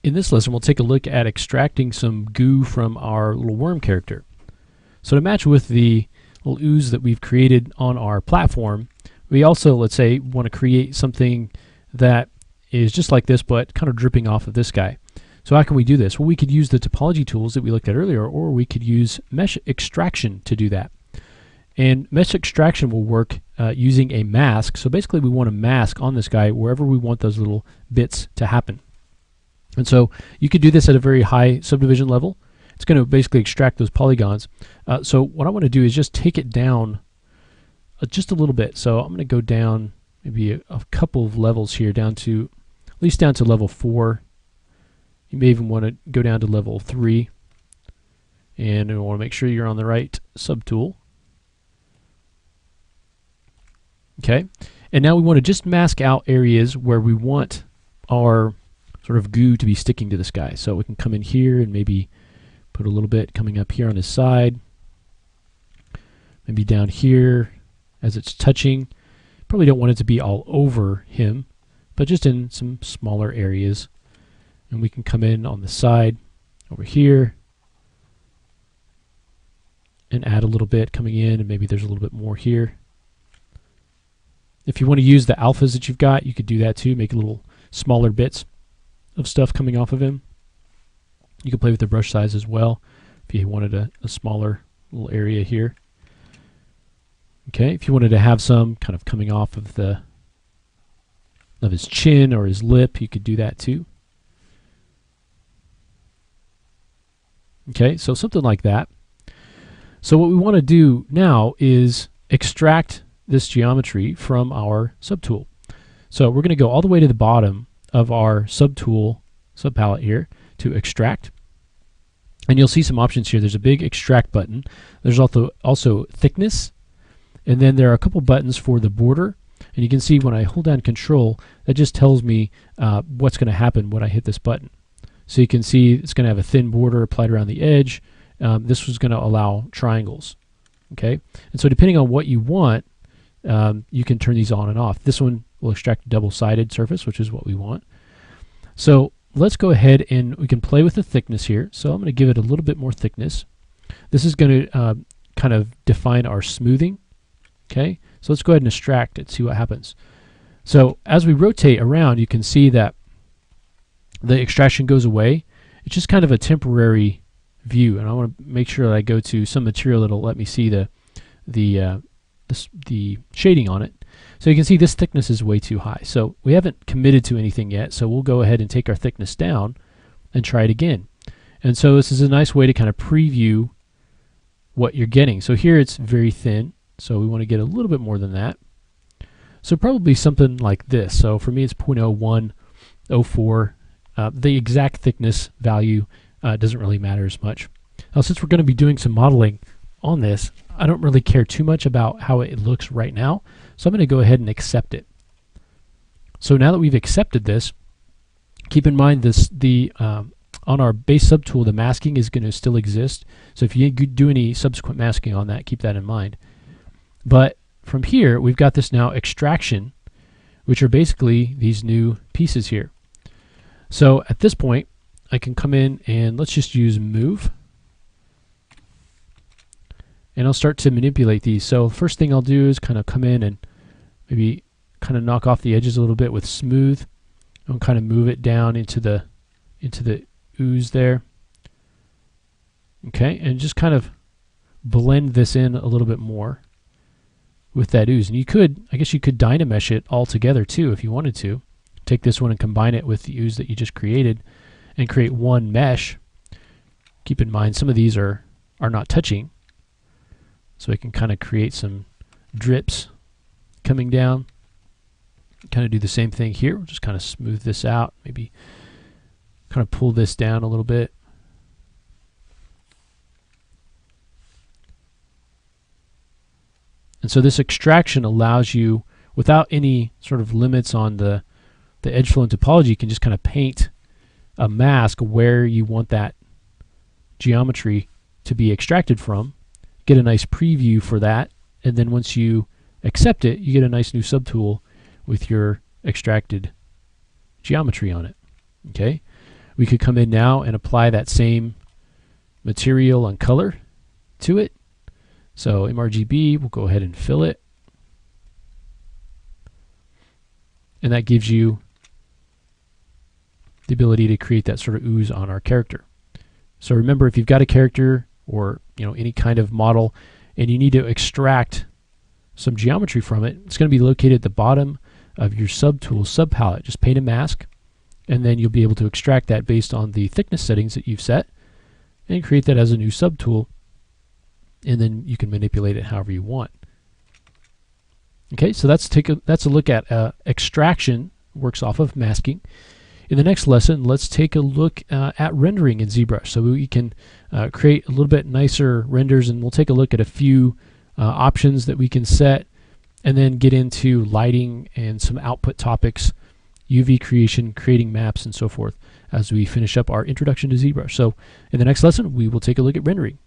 In this lesson, we'll take a look at extracting some goo from our little worm character. So to match with the little ooze that we've created on our platform, we also, let's say, want to create something that is just like this, but kind of dripping off of this guy. So how can we do this? Well, we could use the topology tools that we looked at earlier, or we could use mesh extraction to do that. And mesh extraction will work using a mask. So basically, we want a mask on this guy wherever we want those little bits to happen. And so you could do this at a very high subdivision level. It's going to basically extract those polygons. So what I want to do is just take it down just a little bit. So I'm going to go down maybe a couple of levels here, down to at least down to level 4. You may even want to go down to level 3. And you want to make sure you're on the right subtool. Okay. And now we want to just mask out areas where we want our sort of goo to be sticking to this guy. So we can come in here and maybe put a little bit coming up here on his side. Maybe down here as it's touching. Probably don't want it to be all over him, but just in some smaller areas. And we can come in on the side over here and add a little bit coming in, and maybe there's a little bit more here. If you want to use the alphas that you've got, you could do that too, make little smaller bits of stuff coming off of him. You could play with the brush size as well if you wanted a smaller little area here. Okay, if you wanted to have some kind of coming off of his chin or his lip, you could do that too. Okay, so something like that. So what we want to do now is extract this geometry from our subtool. So we're going to go all the way to the bottom of our subtool, subpalette here, to extract. And you'll see some options here. There's a big extract button. There's also thickness. And then there are a couple buttons for the border. And you can see when I hold down Control, that just tells me what's going to happen when I hit this button. So you can see it's going to have a thin border applied around the edge. This was going to allow triangles. Okay, and so depending on what you want, you can turn these on and off. This one will extract a double-sided surface, which is what we want. So let's go ahead and we can play with the thickness here. So I'm going to give it a little bit more thickness. This is going to kind of define our smoothing. Okay, so let's go ahead and extract it, see what happens. So as we rotate around, you can see that the extraction goes away. It's just kind of a temporary view, and I want to make sure that I go to some material that'll let me see the shading on it. So you can see this thickness is way too high. So we haven't committed to anything yet, so we'll go ahead and take our thickness down and try it again. And so this is a nice way to kind of preview what you're getting. So here it's very thin, so we want to get a little bit more than that. So probably something like this. So for me it's 0.0104. The exact thickness value doesn't really matter as much. Now since we're going to be doing some modeling on this, I don't really care too much about how it looks right now, so I'm going to go ahead and accept it. So now that we've accepted this, keep in mind on our base subtool, the masking is going to still exist. So if you do any subsequent masking on that, keep that in mind. But from here, we've got this now extraction, which are basically these new pieces here. So at this point, I can come in and let's just use move. And I'll start to manipulate these. So first thing I'll do is kind of come in and maybe kind of knock off the edges a little bit with smooth. And kind of move it down into the ooze there. Okay, and just kind of blend this in a little bit more with that ooze. And you could, I guess you could Dynamesh it all together too if you wanted to. Take this one and combine it with the ooze that you just created and create one mesh. Keep in mind some of these are not touching. So we can kind of create some drips coming down. Kind of do the same thing here. We'll just kind of smooth this out. Maybe kind of pull this down a little bit. And so this extraction allows you, without any sort of limits on the edge flow and topology, you can just kind of paint a mask where you want that geometry to be extracted from. Get a nice preview for that, and then once you accept it, you get a nice new subtool with your extracted geometry on it. Okay, We could come in now and apply that same material and color to it. So MRGB, we'll go ahead and fill it. And that gives you the ability to create that sort of ooze on our character. So remember, if you've got a character or any kind of model and you need to extract some geometry from it, it's going to be located at the bottom of your subtool subpalette. Just paint a mask, and then you'll be able to extract that based on the thickness settings that you've set and create that as a new subtool, and then you can manipulate it however you want. Okay, so that's a look at extraction. Works off of masking. In the next lesson, let's take a look at rendering in ZBrush. So we can create a little bit nicer renders, and we'll take a look at a few options that we can set, and then get into lighting and some output topics, UV creation, creating maps, and so forth as we finish up our introduction to ZBrush. So in the next lesson, we will take a look at rendering.